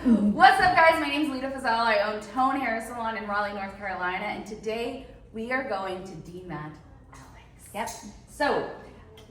What's up, guys? My name is Leda Fazal. I own Tone Hair Salon in Raleigh, North Carolina, and today we are going to demat Alex. Yep. So,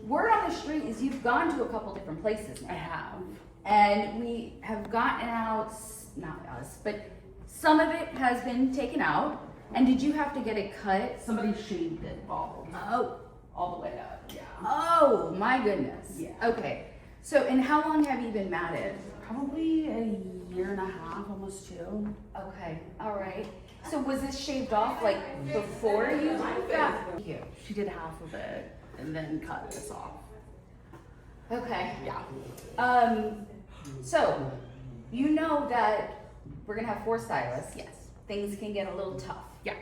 word on the street is you've gone to a couple different places now. I have. And we have gotten out, not us, but some of it has been taken out. And did you have to get it cut? Somebody shaved it bald. Oh. All the way up, yeah. Oh, my goodness. Yeah. Okay. So, and how long have you been matted? Probably a year and a half, almost 2. Okay, all right. So was this shaved off like before you did that? Thank you. She did half of it and then cut this off. Okay. Yeah. So you know that we're gonna have 4 stylists. Yes. Things can get a little tough. Yeah.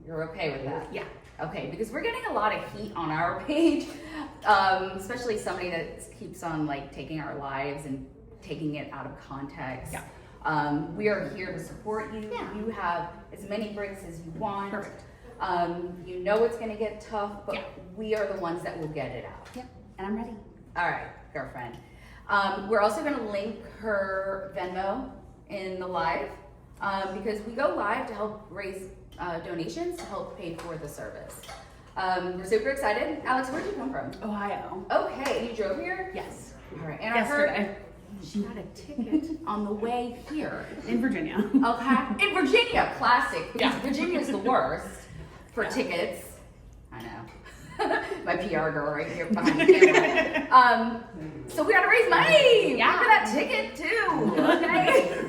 You're okay with that? Yeah. Okay, because we're getting a lot of heat on our page, especially somebody that keeps on like taking our lives and taking it out of context. Yeah. We are here to support you. Yeah. You have as many breaks as you want. Perfect. You know it's gonna get tough, but Yeah. we are the ones that will get it out. Yep. And I'm ready. All right, girlfriend. We're also gonna link her Venmo in the live because we go live to help raise donations to help pay for the service. We're super excited. Alex, where'd you come from? Ohio. Okay, you drove here? Yes. All right, and I heard Yesterday. she got a ticket on the way here. In Virginia. Okay, in Virginia, classic. Because Yeah. Virginia's the worst for Yeah. tickets. I know. My PR girl right here behind the camera. So we gotta raise money. Yeah. For that ticket too. Okay.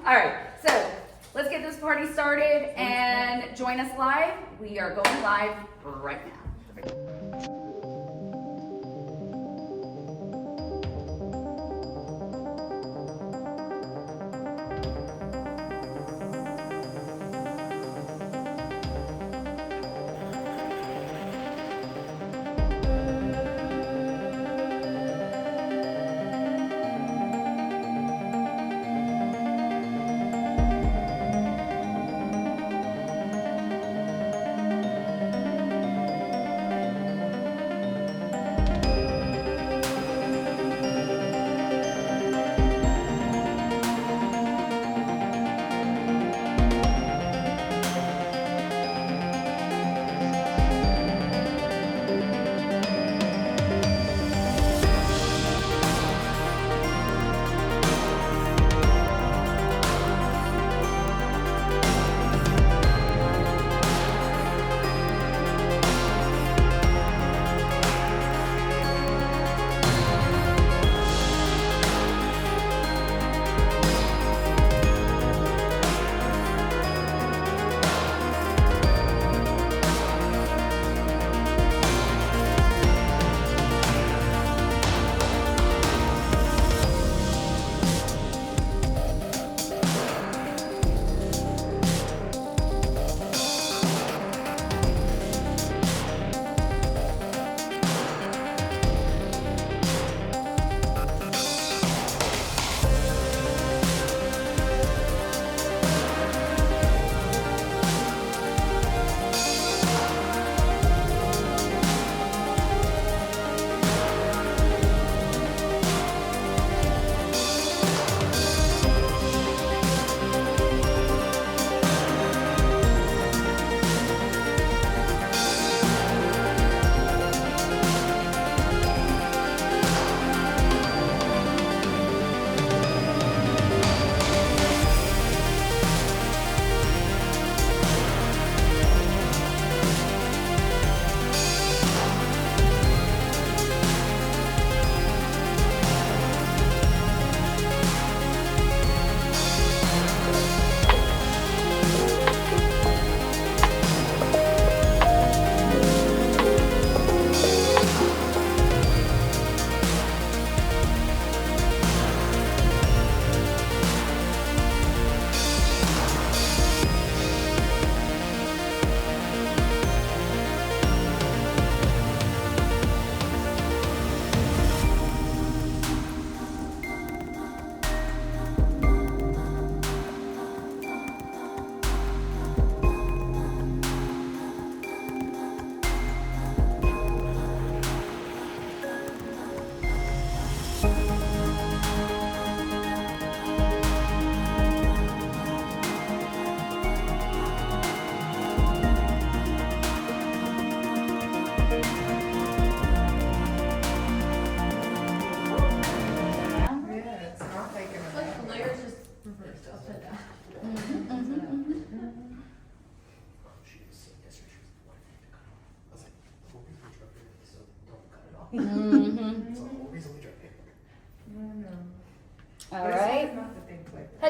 All right. So let's get this party started and join us live. We are going live right now.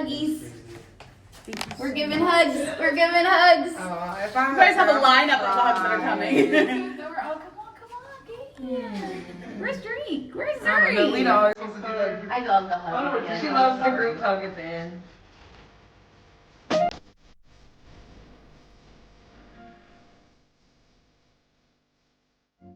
huggies. We're giving hugs. We're giving hugs. If You guys have a lineup of hugs that are coming. Oh, come on, Kate. Where's Drake? Where's I don't know, Zuri? Leda always wants to do that. I love the hug. She loves the group hug at the end.